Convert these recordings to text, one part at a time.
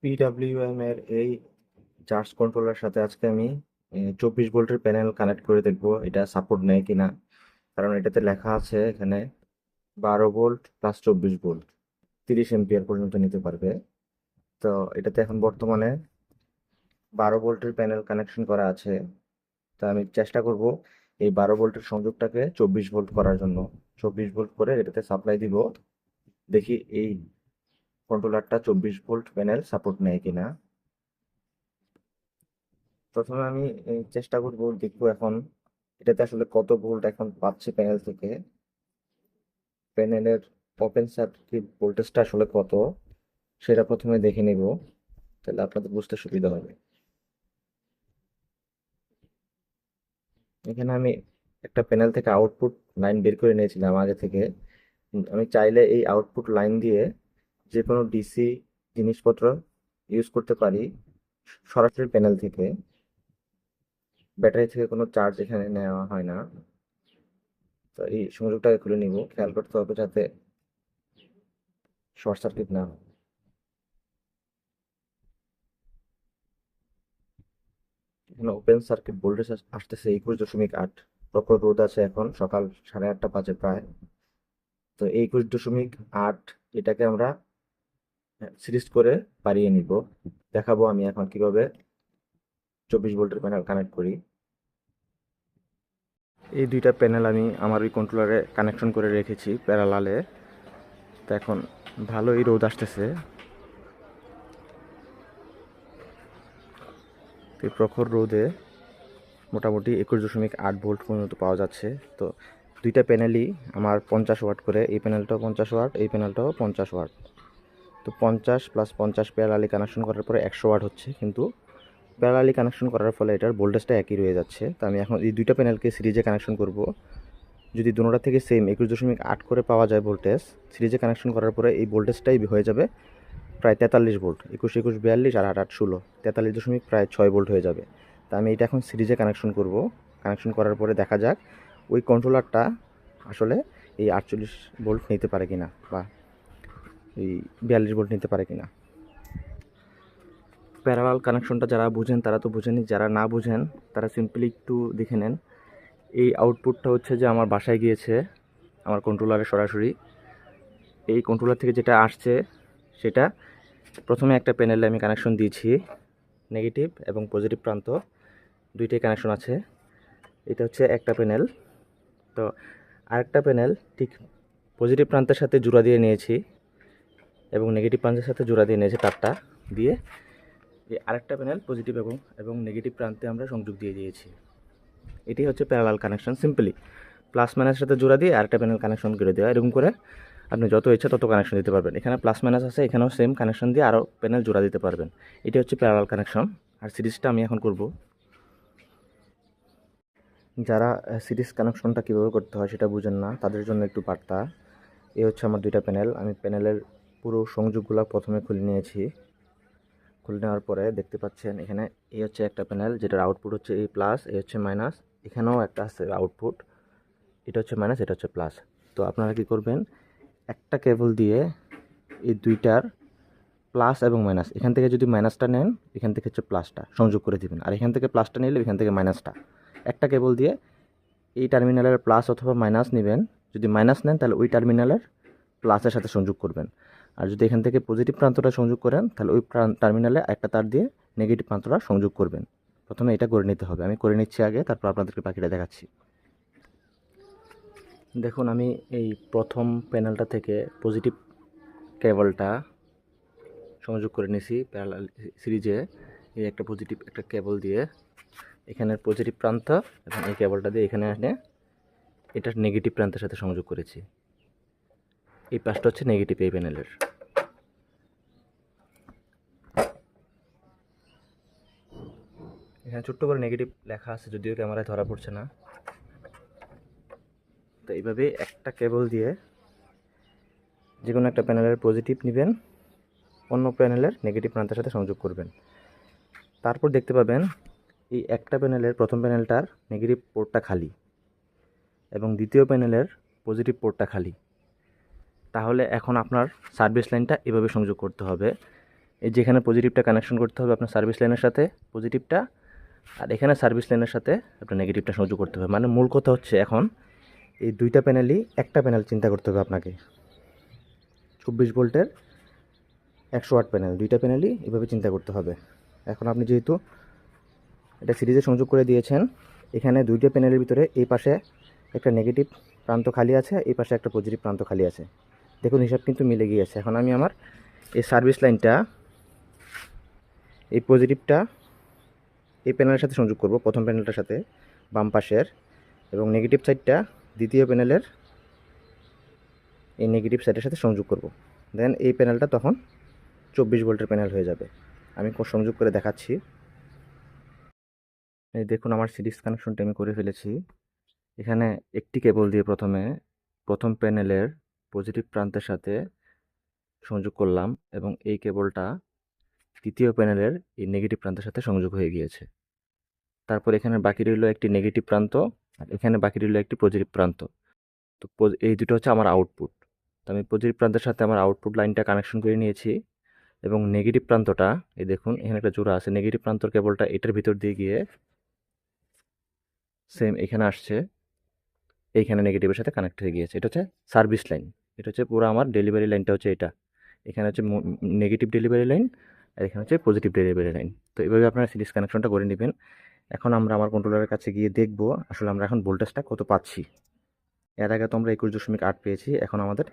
PWM এর এই charge controller সাথে আজকে আমি 24 ভোল্টের প্যানেল কানেক্ট করে দেখব এটা সাপোর্ট নেয় কিনা। কারণ এটাতে লেখা আছে এখানে 12 ভোল্ট প্লাস 24 ভোল্ট 30 এম্পিয়ার পর্যন্ত নিতে পারবে। তো এটাতে এখন বর্তমানে 12 ভোল্টের প্যানেল কানেকশন করা আছে। তো আমি চেষ্টা করব এই 12 ভোল্টের সংযোগটাকে 24 ভোল্ট করার জন্য। 24 ভোল্ট করে এটাতে সাপ্লাই দিব, দেখি এই কন্ট্রোলারটা 24 ভোল্ট প্যানেল সাপোর্ট নেয় কিনা। প্রথমে আমি চেষ্টা করব, দেখবো এখন এটাতে আসলে কত ভোল্ট এখন পাচ্ছে প্যানেল থেকে। প্যানেলের ওপেন সার্কিট ভোল্টেজটা আসলে কত সেটা প্রথমে দেখে নিব, তাহলে আপনাদের বুঝতে সুবিধা হবে। এখানে আমি একটা প্যানেল থেকে আউটপুট লাইন বের করে নিয়েছিলাম আগে থেকে। আমি চাইলে এই আউটপুট লাইন দিয়ে যে কোনো ডিসি জিনিসপত্র ইউজ করতে পারি সরাসরি প্যানেল থেকে। ব্যাটারি থেকে কোনো চার্জ এখানে নেওয়া হয় না। তো এই সংযোগটাকে খুলে নিব, খেয়াল করতে হবে যাতে শর্ট সার্কিট না হয়। এখানে ওপেন সার্কিট ভোল্টেজ আসতেছে 21.8। প্রখর রোদ আছে, এখন সকাল 8:30 বাজে প্রায়। তো 21.8 এটাকে আমরা সিরিজ করে বাড়িয়ে নিব। দেখাবো আমি এখন কিভাবে 24 ভোল্টের প্যানেল কানেক্ট করি। এই দুইটা প্যানেল আমি আমার ওই কন্ট্রোলারে কানেকশন করে রেখেছি প্যারালালে। তো এখন ভালোই রোদ আসতেছে। এই প্রখর রোদে মোটামুটি 21.8 ভোল্ট পর্যন্ত পাওয়া যাচ্ছে। তো দুইটা প্যানেলই আমার 50 ওয়াট করে, এই প্যানেলটাও 50 ওয়াট, এই প্যানেলটাও 50 ওয়াট। তো 50 প্লাস 50 প্যারালালি কানেকশন করার পরে 100 ওয়াট হচ্ছে, কিন্তু প্যারালালি কানেকশন করার ফলে এটার ভোল্টেজটা একই রয়ে যাচ্ছে। তো আমি এখন এই দুইটা প্যানেলকে সিরিজে কানেকশন করব। যদি দুটোটা থেকে সেম 21.8 করে পাওয়া যায় ভোল্টেজ, সিরিজে কানেকশন করার পরে এই ভোল্টেজটাই হয়ে যাবে প্রায় 43 ভোল্ট। 21 21 42 আর 8 8 16, 43.6 ভোল্ট হয়ে যাবে। তা আমি এটা এখন সিরিজে কানেকশন করব। কানেকশন করার পরে দেখা যাক ওই কন্ট্রোলারটা আসলে এই 48 ভোল্ট নিতে পারে কিনা, বা এই 42 ভোল্ট নিতে পারে কিনা। প্যারালাল কানেকশনটা যারা বুঝেন তারা তো বুঝেনি, যারা না বুঝেন তারা সিম্পলি একটু দেখে নেন। এই আউটপুটটা হচ্ছে যে আমার বাসায় গিয়েছে আমার কন্ট্রোলারে সরাসরি। এই কন্ট্রোলার থেকে যেটা আসছে সেটা প্রথমে একটা প্যানেলে আমি কানেকশন দিয়েছি, নেগেটিভ এবং পজিটিভ প্রান্ত দুইটাই কানেকশন আছে। এটা হচ্ছে একটা প্যানেল। তো আরেকটা প্যানেল ঠিক পজিটিভ প্রান্তের সাথে জোড়া দিয়ে নিয়েছি এবং নেগেটিভ প্রান্তের সাথে জোড়া দিয়ে নিয়েছি, তারটা দিয়ে এই আরেকটা প্যানেল পজিটিভ এবং নেগেটিভ প্রান্তে আমরা সংযোগ দিয়ে দিয়েছি। এটি হচ্ছে প্যারালাল কানেকশন। সিম্পলি প্লাস মাইনাসের সাথে জোড়া দিয়ে আরেকটা প্যানেল কানেকশন করে দেওয়া, এরকম করে আপনি যত ইচ্ছা তত কানেকশন দিতে পারবেন। এখানে প্লাস মাইনাস আছে, এখানেও সেম কানেকশন দিয়ে আরও প্যানেল জোড়া দিতে পারবেন। এটি হচ্ছে প্যারালাল কানেকশন। আর সিরিজটা আমি এখন করব। যারা সিরিজ কানেকশনটা কীভাবে করতে হয় সেটা বুঝেন না, তাদের জন্য একটু বার্তা। এই হচ্ছে আমার দুইটা প্যানেল। আমি প্যানেলের পুরো সংযোগগুলো প্রথমে খুলে নিয়েছি। খুলে নেওয়ার পরে দেখতে পাচ্ছেন এখানে এই হচ্ছে একটা প্যানেল যেটার আউটপুট হচ্ছে এই প্লাস, এই হচ্ছে মাইনাস। এখানেও একটা আছে আউটপুট, এটা হচ্ছে মাইনাস, এটা হচ্ছে প্লাস। তো আপনারা কী করবেন, একটা কেবল দিয়ে এই দুইটার প্লাস এবং মাইনাস, এখান থেকে যদি মাইনাসটা নেন এখান থেকে হচ্ছে প্লাসটা সংযোগ করে দিবেন, আর এখান থেকে প্লাসটা নিলে এখান থেকে মাইনাসটা। একটা কেবল দিয়ে এই টার্মিনালের প্লাস অথবা মাইনাস নেবেন। যদি মাইনাস নেন তাহলে ওই টার্মিনালের প্লাসের সাথে সংযোগ করবেন। আর যদি এখান থেকে পজিটিভ প্রান্তটা সংযোগ করেন তাহলে ওই টার্মিনালে একটা তার দিয়ে নেগেটিভ প্রান্তটা সংযোগ করবেন। প্রথমে এটা করে নিতে হবে, আমি করে নিচ্ছি আগে, তারপর আপনাদেরকে বাকিটা দেখাচ্ছি। দেখুন আমি এই প্রথম প্যানেলটা থেকে পজিটিভ কেবলটা সংযোগ করে নিয়েছি প্যারালাল সিরিজে। এই একটা পজিটিভ একটা কেবল দিয়ে এখানের পজিটিভ প্রান্ত এবং এই কেবলটা দিয়ে এখানে এনে এটা নেগেটিভ প্রান্তের সাথে সংযোগ করেছি। এই পাশটা হচ্ছে নেগেটিভ এই প্যানেলের। এখানে ছোট্ট করে নেগেটিভ লেখা আছে, যদিও ক্যামেরায় ধরা পড়ছে না। তো এইভাবে একটা কেবল দিয়ে যে কোনো একটা প্যানেলের পজিটিভ নেবেন, অন্য প্যানেলের নেগেটিভ প্রান্তের সাথে সংযোগ করবেন। তারপর দেখতে পাবেন এই একটা প্যানেলের প্রথম প্যানেলটার নেগেটিভ পোর্টটা খালি এবং দ্বিতীয় প্যানেলের পজিটিভ পোর্টটা খালি। তাহলে এখন আপনার সার্ভিস লাইনটা এভাবে সংযোগ করতে হবে। এই যেখানে পজিটিভটা কানেকশন করতে হবে আপনার সার্ভিস লাইনের সাথে পজিটিভটা, আর এখানে সার্ভিস লাইনের সাথে আপনার নেগেটিভটা সংযোগ করতে হবে। মানে মূল কথা হচ্ছে এখন এই দুইটা প্যানেলই একটা প্যানেল চিন্তা করতে হবে আপনাকে। 24 ভোল্টের 100 ওয়াট প্যানেল, দুইটা প্যানেলই এভাবে চিন্তা করতে হবে। এখন আপনি যেহেতু এটা সিরিজে সংযোগ করে দিয়েছেন, এখানে দুইটা প্যানেলের ভিতরে এই পাশে একটা নেগেটিভ প্রান্ত খালি আছে, এই পাশে একটা পজিটিভ প্রান্ত খালি আছে। দেখুন হিসাব কিন্তু মিলে গিয়েছে। এখন আমি আমার এই সার্ভিস লাইনটা, এই পজিটিভটা এই প্যানেলের সাথে সংযোগ করব, প্রথম প্যানেলটার সাথে বাম পাশের, এবং নেগেটিভ সাইডটা দ্বিতীয় প্যানেলের এই নেগেটিভ সাইডের সাথে সংযোগ করব। দেন এই প্যানেলটা তখন 24 ভোল্টের প্যানেল হয়ে যাবে। আমি সংযোগ করে দেখাচ্ছি। এই দেখুন আমার সিরিজ কানেকশনটা আমি করে ফেলেছি। এখানে একটি কেবল দিয়ে প্রথমে প্রথম প্যানেলের পজিটিভ প্রান্তের সাথে সংযোগ করলাম, এবং এই কেবলটা তৃতীয় প্যানেলের এই নেগেটিভ প্রান্তের সাথে সংযোগ হয়ে গিয়েছে। তারপর এখানে বাকি রইল একটি নেগেটিভ প্রান্ত, আর এখানে বাকি রইল একটি পজিটিভ প্রান্ত। তো এই দুটো হচ্ছে আমার আউটপুট। তো আমি পজিটিভ প্রান্তের সাথে আমার আউটপুট লাইনটা কানেকশন করে নিয়েছি, এবং নেগেটিভ প্রান্তটা এই দেখুন এখানে একটা জোড়া আছে, নেগেটিভ প্রান্তর কেবলটা এটার ভিতর দিয়ে গিয়ে সেম এখানে আসছে, এইখানে নেগেটিভের সাথে কানেক্ট হয়ে গিয়েছে। এটা হচ্ছে সার্ভিস লাইন, এটা হচ্ছে পুরো আমার ডেলিভারি লাইনটা হচ্ছে এটা। এখানে হচ্ছে নেগেটিভ ডেলিভারি লাইন, আর এখানে হচ্ছে পজিটিভ ডেলিভারি লাইন। তো এইভাবে আপনারা সিরিজ কানেকশনটা করে নেবেন। এখন আমরা আমার কন্ট্রোলারের কাছে গিয়ে দেখব আসলে আমরা এখন ভোল্টেজটা কত পাচ্ছি। এর আগে তো আমরা 21.8 পেয়েছি। এখন আমাদের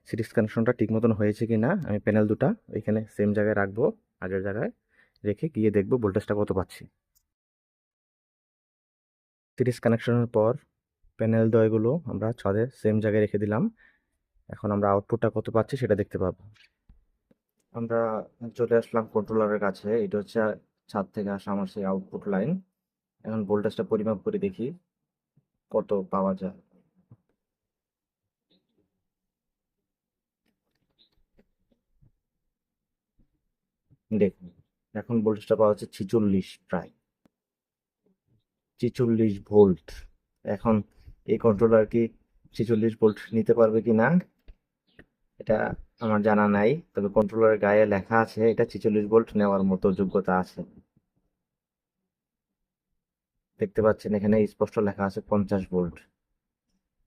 সিরিজ কানেকশনটা ঠিক মতন হয়েছে কি না, আমি প্যানেল দুটা এখানে সেম জায়গায় রাখবো, আগের জায়গায় রেখে গিয়ে দেখবো ভোল্টেজটা কত পাচ্ছি। সিরিজ কানেকশনের পর প্যানেল দ্বয়গুলো আমরা ছাদে সেম জায়গায় রেখে দিলাম। এখন আমরা আউটপুটটা কত পাচ্ছি সেটা দেখতে পাবো। আমরা চলে আসলাম কন্ট্রোলারের কাছে। এটা হচ্ছে ছাদ থেকে আসা আমার সেই আউটপুট লাইন। এখন ভোল্টেজটা পরিমাপ করে দেখি কত পাওয়া যায়। দেখুন এখন ভোল্টেজটা পাওয়া যাচ্ছে 46, প্রায় 46 ভোল্ট। এখন এই কন্ট্রোলার কি 46 ভোল্ট নিতে পারবে কি না এটা আমার জানা নাই, তবে কন্ট্রোলারের গায়ে লেখা আছে এটা 46 ভোল্ট নেওয়ার মতো যোগ্যতা আছে। দেখতে পাচ্ছেন এখানে স্পষ্ট লেখা আছে 50 ভোল্ট,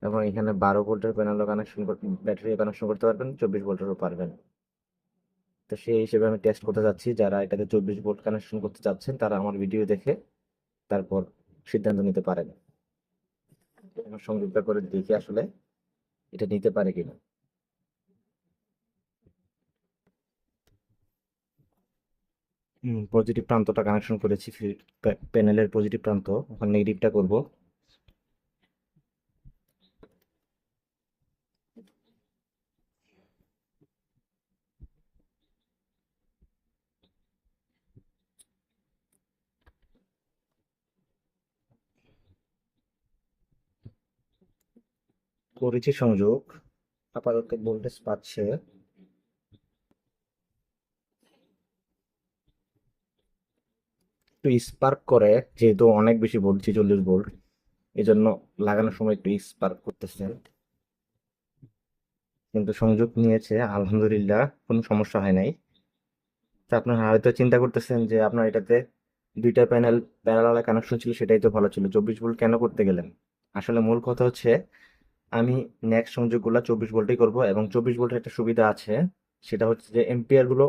এবং এখানে 12 ভোল্টের প্যানেলও কানেকশন ব্যাটারি কানেকশন করতে পারবেন, 24 ভোল্টেরও পারবেন। তো সেই হিসেবে আমি টেস্ট করতে যাচ্ছি। যারা এটাতে 24 ভোল্ট কানেকশন করতে চাচ্ছেন তারা আমার ভিডিও দেখে তারপর সিদ্ধান্ত নিতে পারেন। এখন সংযোগটা করে দেখি আসলে এটা নিতে পারে কিনা। পজিটিভ প্রান্তটা কানেকশন করেছি, প্যানেলের পজিটিভ প্রান্ত। এখন নেগেটিভটা করব। করেছি সংযোগ, আপাতত ভোল্টেজ পাচ্ছে। একটু স্পার্ক করে, যেহেতু অনেক বেশি ভোল্ট 46 ভোল্ট, এই জন্য লাগানোর সময় একটু স্পার্ক করতেছে, কিন্তু সংযোগ নিয়েছে আলহামদুলিল্লাহ, কোনো সমস্যা হয় নাই। তো আপনারা হয়তো চিন্তা করতেছেন যে আপনার এটাতে দুইটা প্যানেল কানেকশন ছিল, সেটাই তো ভালো ছিল, 24 ভোল্ট কেন করতে গেলেন। আসলে মূল কথা হচ্ছে আমি নেক্সট সংযোগগুলো 24 ভোল্টেই করব, এবং 24 ভোল্টের একটা সুবিধা আছে, সেটা হচ্ছে যে এম্পিয়ার গুলো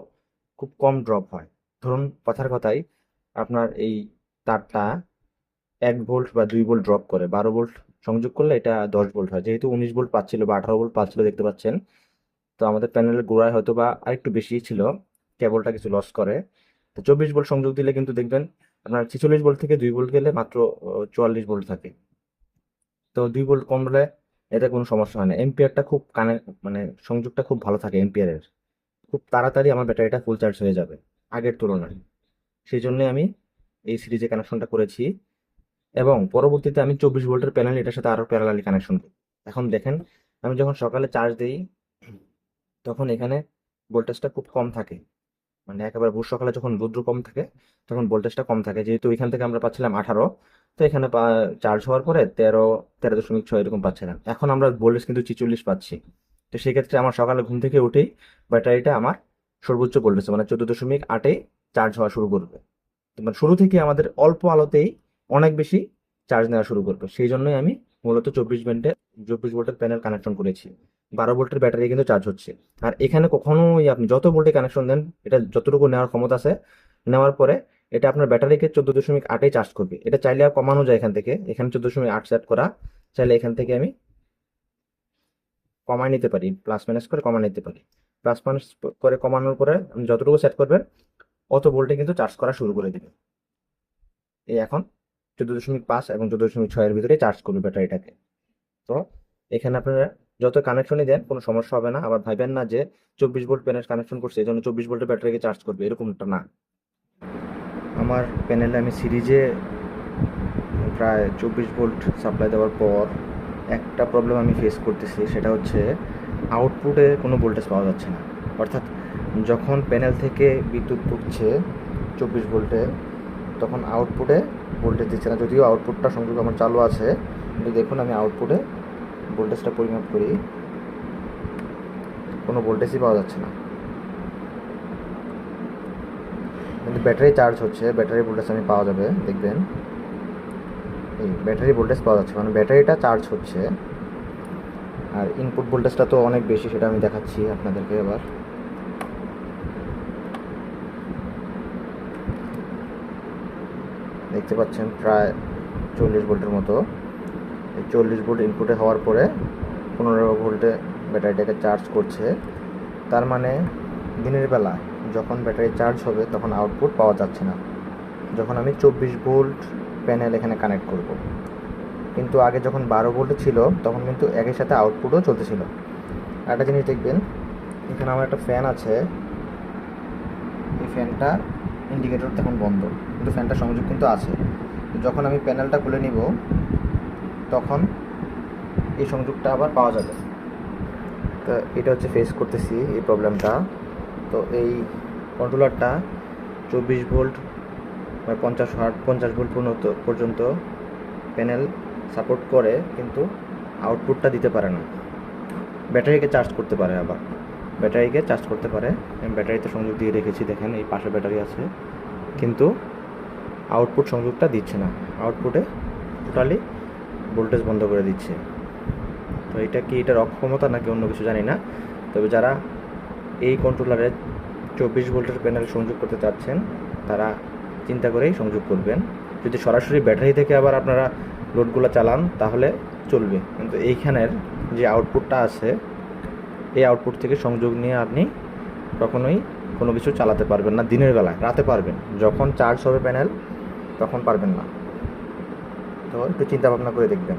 খুব কম ড্রপ হয়। ধরুন কথার কথাই আপনার এই তারটা 1 ভোল্ট বা 2 ভোল্ট ড্রপ করে, 12 ভোল্ট সংযোগ করলে এটা 10 ভোল্ট হয়। যেহেতু 19 ভোল্ট পাচ্ছিল বা 18 ভোল্ট পাচ্ছিল দেখতে পাচ্ছেন, তো আমাদের প্যানেলের গোড়ায় হয়তো বা আরেকটু বেশি ছিল, কেবলটা কিছু লস করে। তো 24 ভোল্ট সংযোগ দিলে কিন্তু দেখবেন আপনার 46 ভোল্ট থেকে 2 ভোল্ট গেলে মাত্র 44 ভোল্ট থাকে। তো 2 ভোল্ট কমলে এতে কোনো সমস্যা হয় না, এম্পিয়ারটা খুব মানে সংযোগটা খুব ভালো থাকে এম্পিয়ারের। খুব তাড়াতাড়ি আমার ব্যাটারিটা ফুল চার্জ হয়ে যাবে আগের তুলনায়। সেই জন্য আমি এই সিরিজে কানেকশনটা করেছি, এবং পরবর্তীতে আমি 24 ভোল্টের প্যানেল এটার সাথে আরো প্যারালালি কানেকশন করি। এখন দেখেন আমি যখন সকালে চার্জ দিই তখন এখানে ভোল্টেজটা খুব কম থাকে, মানে একেবারে ভোর সকালে যখন রৌদ্র কম থাকে তখন ভোল্টেজটা কম থাকে। যেহেতু এখান থেকে আমরা পাচ্ছিলাম 18, তো এখানে চার্জ হওয়ার পরে 13.6 এরকম পাচ্ছিলাম। এখন আমরা ভোল্টেজ কিন্তু 46 পাচ্ছি। তো সেক্ষেত্রে আমার সকালে ঘুম থেকে উঠেই ব্যাটারিটা আমার সর্বোচ্চ ভোল্টেজে মানে 14.8-এ চার্জ হওয়া শুরু করবে। মানে শুরু থেকে আমাদের অল্প আলোতেই অনেক বেশি চার্জ নেওয়া শুরু করবে। সেই জন্যই আমি মূলত 24 ভোল্টের প্যানেল কানেকশন করেছি। 12 ভোল্টের ব্যাটারি কিন্তু চার্জ হচ্ছে। আর এখানে কখনোই আপনি যত ভোল্টে কানেকশন দেন, এটা যতটুকু নেওয়ার ক্ষমতা আছে, নেওয়ার পরে এটা আপনার ব্যাটারিকে 14.8-এ চার্জ করবে। এটা চাইলে আর কমানো যায় এখান থেকে, এখানে 14.8 সেট করা, চাইলে এখান থেকে আমি কমায় নিতে পারি, প্লাস মাইনাস করে কমায় নিতে পারি। প্লাস মাইনাস করে কমানোর পরে যতটুকু সেট করবেন অত ভোল্টে কিন্তু চার্জ করা শুরু করে দিবে। এই এখন 14.5 এবং 14.6-এর ভিতরে চার্জ করবে ব্যাটারিটাকে। তো এখানে আপনারা যত কানেকশনই দেন কোনো সমস্যা হবে না। আবার ভাবেন না যে 24 ভোল্ট প্যানেল কানেকশন করছে এই জন্য 24 ভোল্টের ব্যাটারিকে চার্জ করবে, এরকমটা না। আমার প্যানেলে আমি সিরিজে প্রায় 24 ভোল্ট সাপ্লাই দেওয়ার পর একটা প্রবলেম আমি ফেস করতেছি, সেটা হচ্ছে আউটপুটে কোনো ভোল্টেজ পাওয়া যাচ্ছে না। অর্থাৎ যখন প্যানেল থেকে বিদ্যুৎ ঢুকছে 24 ভোল্টে, তখন আউটপুটে ভোল্টেজ দিচ্ছে না। যদিও আউটপুটটা সংযোগ আমার চালু আছে, কিন্তু দেখুন আমি আউটপুটে ভোল্টেজটা পরিমাপ করি, কোনো ভোল্টেজই পাওয়া যাচ্ছে না। কিন্তু ব্যাটারি চার্জ হচ্ছে, ব্যাটারি ভোল্টেজ আমি পাওয়া যাবে, দেখবেন এই ব্যাটারি ভোল্টেজ পাওয়া যাচ্ছে, মানে ব্যাটারিটা চার্জ হচ্ছে। আর ইনপুট ভোল্টেজটা তো অনেক বেশি, সেটা আমি দেখাচ্ছি আপনাদেরকে। এবার দেখতে পাচ্ছেন প্রায় 40 ভোল্টের মতো। এই 40 ভোল্ট ইনপুটে হওয়ার পরে 15 ভোল্টে ব্যাটারিটাকে চার্জ করছে। তার মানে দিনের বেলা যখন ব্যাটারি চার্জ হবে তখন আউটপুট পাওয়া যাচ্ছে না, যখন আমি 24 ভোল্ট প্যানেল এখানে কানেক্ট করব। কিন্তু আগে যখন 12 ভোল্টে ছিল তখন কিন্তু একই সাথে আউটপুটও চলতেছিল। একটা জিনিস দেখবেন, এখানে আমার একটা ফ্যান আছে, এই ফ্যানটা ইন্ডিকেটর তখন বন্ধ, কিন্তু ফ্যানটা সংযোগ কিন্তু আছে। যখন আমি প্যানেলটা খুলে নিব তখন এই সংযোগটা আবার পাওয়া যাবে। তো এটা হচ্ছে ফেস করতেছি এই প্রবলেমটা। তো এই কন্ট্রোলারটা 24 ভোল্ট বা 50 ভোল্ট পর্যন্ত প্যানেল সাপোর্ট করে, কিন্তু আউটপুটটা দিতে পারে না। ব্যাটারিকে চার্জ করতে পারে, আবার ব্যাটারিকে চার্জ করতে পারে। আমি ব্যাটারিতে সংযোগ দিয়ে রেখেছি, দেখেন এই পাশে ব্যাটারি আছে, কিন্তু আউটপুট সংযোগটা দিচ্ছে না। আউটপুটে টোটালি ভোল্টেজ বন্ধ করে দিচ্ছে। তো এটা কি এটার অক্ষমতা নাকি অন্য কিছু জানি না। তবে যারা এই কন্ট্রোলারে 24 ভোল্টের প্যানেল সংযোগ করতে চাচ্ছেন তারা চিন্তা করেই সংযোগ করবেন। যদি সরাসরি ব্যাটারি থেকে আবার আপনারা লোডগুলো চালান তাহলে চলবে, কিন্তু এইখানের যে আউটপুটটা আছে এই আউটপুট থেকে সংযোগ নিয়ে আপনি কখনোই কোনো কিছু চালাতে পারবেন না। দিনের বেলায়, রাতে পারবেন, যখন চার্জ হবে প্যানেল তখন পারবেন না। তো একটু চিন্তা ভাবনা করে দেখবেন।